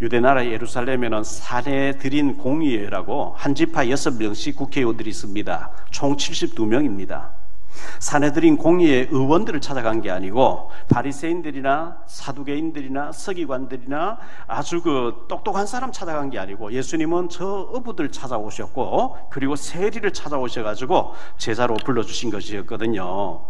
유대나라 예루살렘에는 사내들인 공의회라고 한 지파 6명씩 국회의원들이 있습니다. 총 72명입니다. 사내들인 공의회 의원들을 찾아간 게 아니고 바리새인들이나 사두개인들이나 서기관들이나 아주 그 똑똑한 사람 찾아간 게 아니고 예수님은 저 어부들 찾아오셨고 그리고 세리를 찾아오셔가지고 제자로 불러주신 것이었거든요.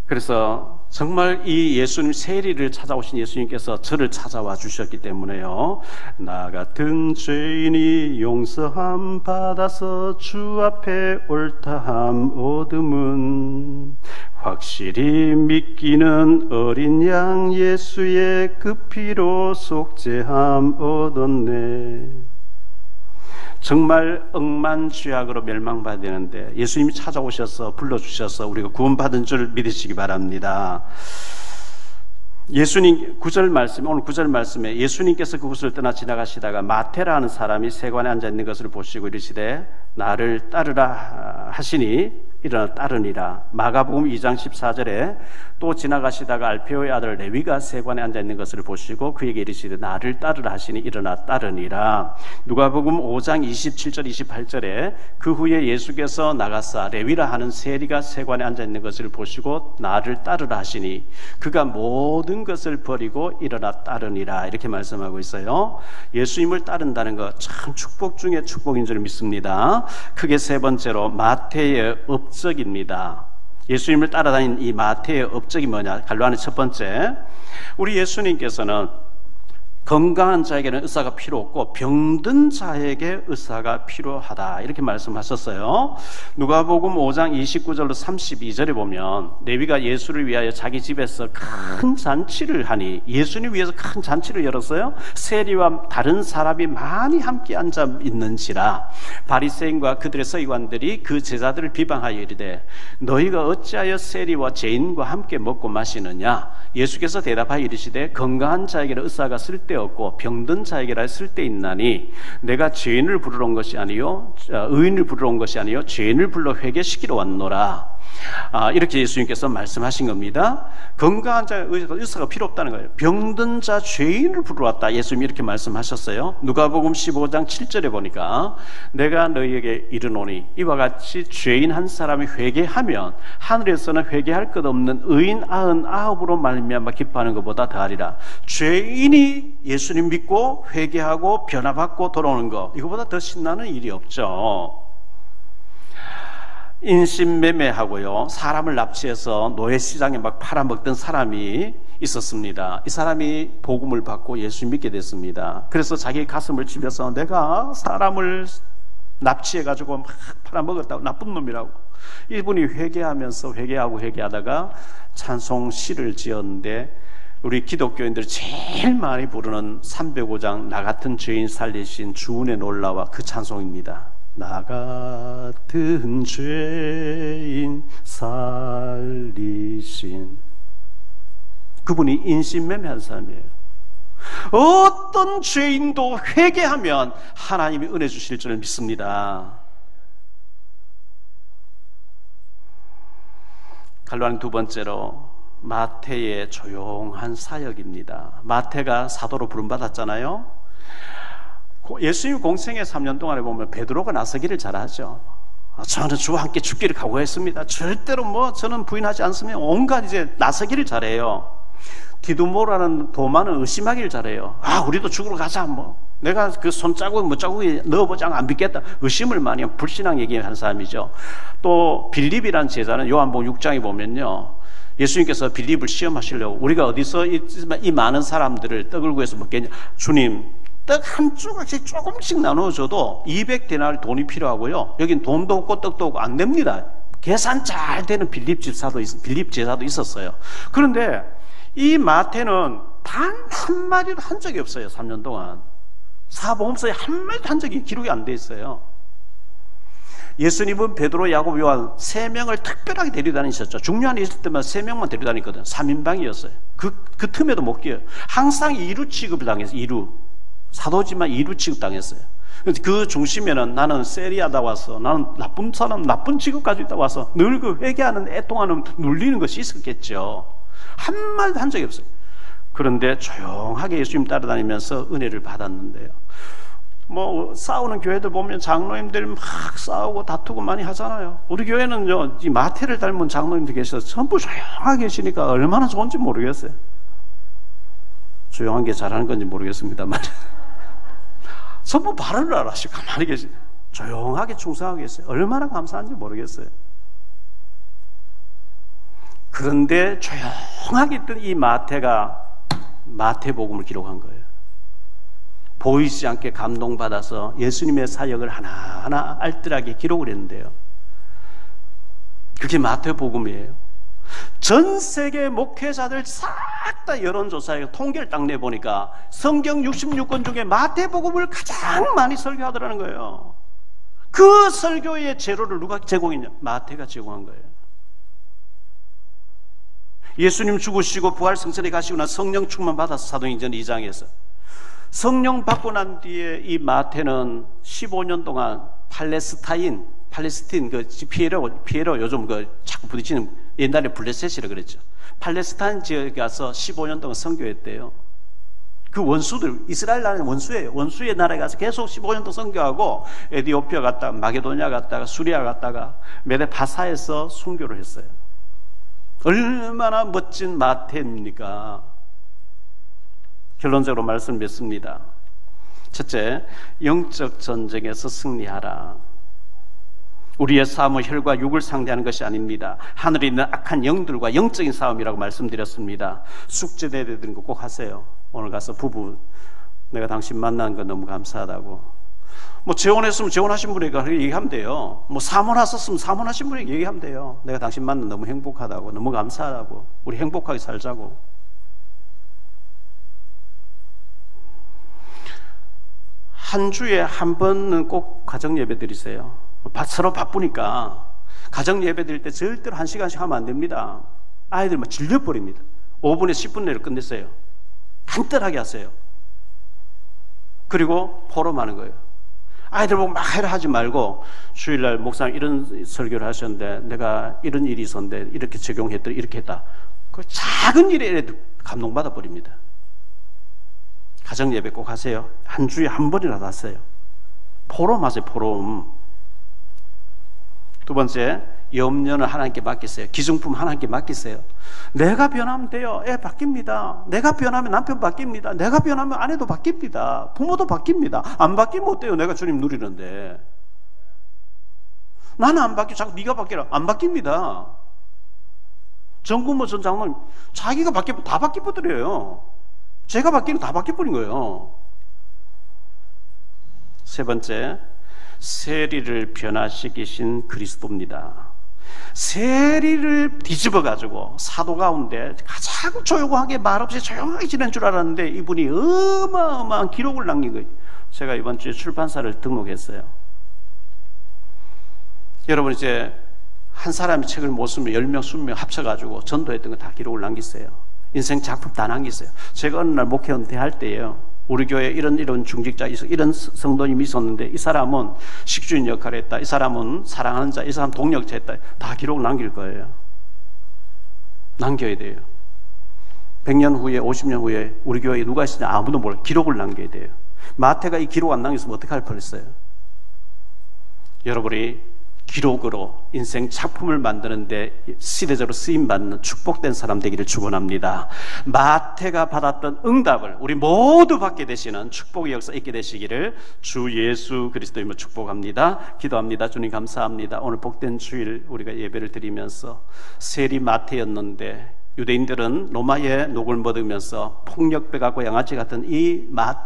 그래서 정말 이 예수님 세리를 찾아오신 예수님께서 저를 찾아와 주셨기 때문에요. 나 같은 죄인이 용서함 받아서 주 앞에 옳다함 얻음은 확실히 믿기는 어린 양 예수의 그 피로 속죄함 얻었네. 정말 억만취약으로 멸망받아야 되는데 예수님이 찾아오셔서 불러주셔서 우리가 구원받은 줄 믿으시기 바랍니다. 예수님 9절 말씀, 오늘 9절 말씀에 예수님께서 그곳을 떠나 지나가시다가 마태라는 사람이 세관에 앉아 있는 것을 보시고 이르시되 나를 따르라 하시니 일어나 따르니라. 마가복음 2장 14절에 또 지나가시다가 알페오의 아들 레위가 세관에 앉아 있는 것을 보시고 그에게 이르시되 나를 따르라 하시니 일어나 따르니라. 누가복음 5장 27절 28절에 그 후에 예수께서 나가사 레위라 하는 세리가 세관에 앉아 있는 것을 보시고 나를 따르라 하시니 그가 모든 것을 버리고 일어나 따르니라. 이렇게 말씀하고 있어요. 예수님을 따른다는 것 참 축복 중에 축복인 줄 믿습니다. 크게 세 번째로 마태의 업적입니다. 예수님을 따라다닌 이 마태의 업적이 뭐냐? 갈로하는 첫 번째, 우리 예수님께서는 건강한 자에게는 의사가 필요 없고 병든 자에게 의사가 필요하다 이렇게 말씀하셨어요. 누가복음 5장 29절로 32절에 보면 레위가 예수를 위하여 자기 집에서 큰 잔치를 하니 예수님 위해서 큰 잔치를 열었어요. 세리와 다른 사람이 많이 함께 앉아 있는지라 바리새인과 그들의 서기관들이 그 제자들을 비방하여 이르되 너희가 어찌하여 세리와 죄인과 함께 먹고 마시느냐. 예수께서 대답하여 이르시되 건강한 자에게는 의사가 쓸데없고 병든 자에게라 쓸데있나니 내가 죄인을 부르러 온 것이 아니요 의인을 부르러 온 것이 아니요 죄인을 불러 회개시키러 왔노라. 이렇게 예수님께서 말씀하신 겁니다. 건강한 자의 의사가 필요 없다는 거예요. 병든 자 죄인을 부르러 왔다. 예수님이 이렇게 말씀하셨어요. 누가복음 15장 7절에 보니까 내가 너희에게 이르노니 이와 같이 죄인 한 사람이 회개하면 하늘에서는 회개할 것 없는 의인 99으로 말미암아 기뻐하는 것보다 더하리라. 죄인이 예수님 믿고 회개하고 변화받고 돌아오는 것, 이거보다 더 신나는 일이 없죠. 인신매매하고요, 사람을 납치해서 노예시장에 막 팔아먹던 사람이 있었습니다. 이 사람이 복음을 받고 예수 믿게 됐습니다. 그래서 자기 가슴을 치면서 내가 사람을 납치해가지고 막 팔아먹었다고, 나쁜 놈이라고. 이분이 회개하면서 회개하다가 찬송 시를 지었는데 우리 기독교인들이 제일 많이 부르는 305장 나 같은 죄인 살리신 주은혜 놀라와 그 찬송입니다. 나 같은 죄인 살리신, 그분이 인신매매한 사람이에요. 어떤 죄인도 회개하면 하나님이 은혜 주실 줄 믿습니다. 갈로하는 두 번째로 마태의 조용한 사역입니다. 마태가 사도로 부름받았잖아요. 예수님 공생의 3년 동안에 보면 베드로가 나서기를 잘하죠. 저는 주와 함께 죽기를 각오했습니다. 절대로 저는 부인하지 않으면 온갖 이제 나서기를 잘해요. 디두모라는 도마는 의심하기를 잘해요. 우리도 죽으러 가자. 내가 그 손자국 자국에 넣어보지 않고 안 믿겠다. 의심을 많이 하고 불신앙 얘기하는 사람이죠. 또 빌립이라는 제자는 요한복음 6장에 보면요, 예수님께서 빌립을 시험하시려고 우리가 어디서 이 많은 사람들을 떡을 구해서 먹겠냐. 주님, 떡 한 조각씩 조금씩 나눠줘도 200데나리 돈이 필요하고요, 여긴 돈도 없고 떡도 없고 안 됩니다. 계산 잘 되는 빌립 제사도 있었어요. 그런데 이 마태는 단 한마디도 한 적이 없어요. 3년 동안 사복음서에 한마디도 한 적이 기록이 안 돼 있어요. 예수님은 베드로, 야곱, 요한 3명을 특별하게 데려다니셨죠. 중요한 일 있을 때만 3명만 데려다니거든. 3인방이었어요. 그 틈에도 못 끼어요. 항상 2루 취급을 당했어요. 2루. 사도지만 2루 취급 당했어요. 그 중심에는 나는 세리하다 와서, 나는 나쁜 사람, 나쁜 직업 가지고 있다 와서 늘 그 회개하는, 애통하는, 눌리는 것이 있었겠죠. 한마디도 한 적이 없어요. 그런데 조용하게 예수님 따라다니면서 은혜를 받았는데요, 싸우는 교회들 보면 장로님들 막 싸우고 다투고 많이 하잖아요. 우리 교회는요, 이 마태를 닮은 장로님들 계셔서 전부 조용하게 계시니까 얼마나 좋은지 모르겠어요. 조용한 게 잘하는 건지 모르겠습니다만 전부 발언을 안 하시고 가만히 계시, 조용하게 충성하고 계세요. 얼마나 감사한지 모르겠어요. 그런데 조용하게 있던 이 마태가 마태복음을 기록한 거예요. 보이지 않게 감동받아서 예수님의 사역을 하나하나 알뜰하게 기록을 했는데요. 그게 마태복음이에요. 전 세계 목회자들 싹 다 여론조사에 통계를 딱 내보니까 성경 66권 중에 마태복음을 가장 많이 설교하더라는 거예요. 그 설교의 재료를 누가 제공했냐? 마태가 제공한 거예요. 예수님 죽으시고 부활 승천에 가시고 나 성령 충만 받아서 사도행전 2장에서 성령 받고 난 뒤에 이 마태는 15년 동안 팔레스틴 그 피에로 요즘 그 자꾸 부딪히는 옛날에 블레셋이라 그랬죠. 팔레스타인 지역에 가서 15년 동안 선교했대요. 그 원수들, 이스라엘 나라의 원수예요. 원수의 나라에 가서 계속 15년 동안 선교하고 에디오피아 갔다가 마게도니아 갔다가 수리아 갔다가 메데파사에서 순교를 했어요. 얼마나 멋진 마태입니까? 결론적으로 말씀 맺습니다. 첫째, 영적 전쟁에서 승리하라. 우리의 싸움은 혈과 육을 상대하는 것이 아닙니다. 하늘에 있는 악한 영들과 영적인 싸움이라고 말씀드렸습니다. 숙제 내드리는 거 꼭 하세요. 오늘 가서 부부 내가 당신 만난 거 너무 감사하다고. 뭐 재혼했으면 재혼하신 분에게 얘기하면 돼요. 뭐 사모하셨으면 사모하신 분에게 얘기하면 돼요. 내가 당신 만나 너무 행복하다고, 너무 감사하다고, 우리 행복하게 살자고. 한 주에 한 번은 꼭 가정 예배 드리세요. 서로 바쁘니까 가정 예배 드릴 때 절대로 1시간씩 하면 안 됩니다. 아이들 막 질려버립니다. 5분에 10분 내로 끝냈어요. 간단하게 하세요. 그리고 포럼하는 거예요. 아이들 보고 막 해라 하지 말고, 주일날 목사님 이런 설교를 하셨는데 내가 이런 일이 있었는데 이렇게 적용했더니 이렇게 했다. 그 작은 일에 감동받아 버립니다. 가정 예배 꼭 하세요. 한 주에 한 번이라도 하세요. 포럼 하세요. 포럼. 두 번째, 염려는 하나님께 맡기세요. 기중품 하나님께 맡기세요. 내가 변하면 돼요. 애 바뀝니다. 내가 변하면 남편 바뀝니다. 내가 변하면 아내도 바뀝니다. 부모도 바뀝니다. 안 바뀌면 어때요? 내가 주님 누리는데. 나는 안 바뀌어. 자꾸 네가 바뀌라. 안 바뀝니다. 정구모 전 장로님 자기가 바뀌면 다 바뀌어버려요. 제가 바뀌면 다 바뀌어버린 거예요. 세 번째, 세리를 변화시키신 그리스도입니다. 세리를 뒤집어가지고 사도 가운데 가장 조용하게 말없이 조용하게 지낸 줄 알았는데 이분이 어마어마한 기록을 남긴 거예요. 제가 이번 주에 출판사를 등록했어요. 여러분, 이제 한 사람이 책을 못 쓰면 10명, 20명 합쳐가지고 전도했던 거 다 기록을 남겼어요. 인생 작품 다 남겼어요. 제가 어느 날 목회 은퇴할 때예요. 우리 교회에 이런 중직자, 이런 성도님이 있었는데 이 사람은 식주인 역할을 했다, 이 사람은 사랑하는 자, 이 사람 동력자 했다. 다 기록 남길 거예요. 남겨야 돼요. 100년 후에, 50년 후에 우리 교회에 누가 있으냐 아무도 몰라요. 기록을 남겨야 돼요. 마태가 이 기록 안 남겼으면 어떻게 할 뻔했어요? 여러분이 기록으로 인생 작품을 만드는데 시대적으로 쓰임받는 축복된 사람 되기를 축원합니다. 마태가 받았던 응답을 우리 모두 받게 되시는 축복의 역사 있게 되시기를 주 예수 그리스도의 이름으로 축복합니다. 기도합니다. 주님 감사합니다. 오늘 복된 주일 우리가 예배를 드리면서 세리 마태였는데 유대인들은 로마의 녹을 먹으면서 폭력배가고 양아치 같은 이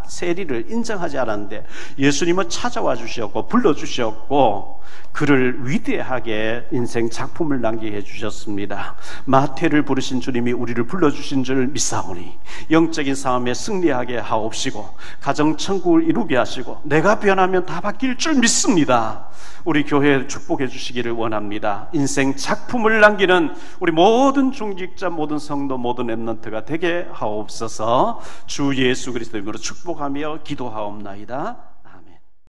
세리를 인정하지 않았는데 예수님은 찾아와 주셨고 불러주셨고 그를 위대하게 인생 작품을 남기게 해주셨습니다. 마태를 부르신 주님이 우리를 불러주신 줄 믿사오니 영적인 싸움에 승리하게 하옵시고 가정천국을 이루게 하시고 내가 변하면 다 바뀔 줄 믿습니다. 우리 교회를 축복해 주시기를 원합니다. 인생 작품을 남기는 우리 모든 중직자, 모든 성도, 모든 랩런트가 되게 하옵소서. 주 예수 그리스도 이름으로 축복하며 기도하옵나이다.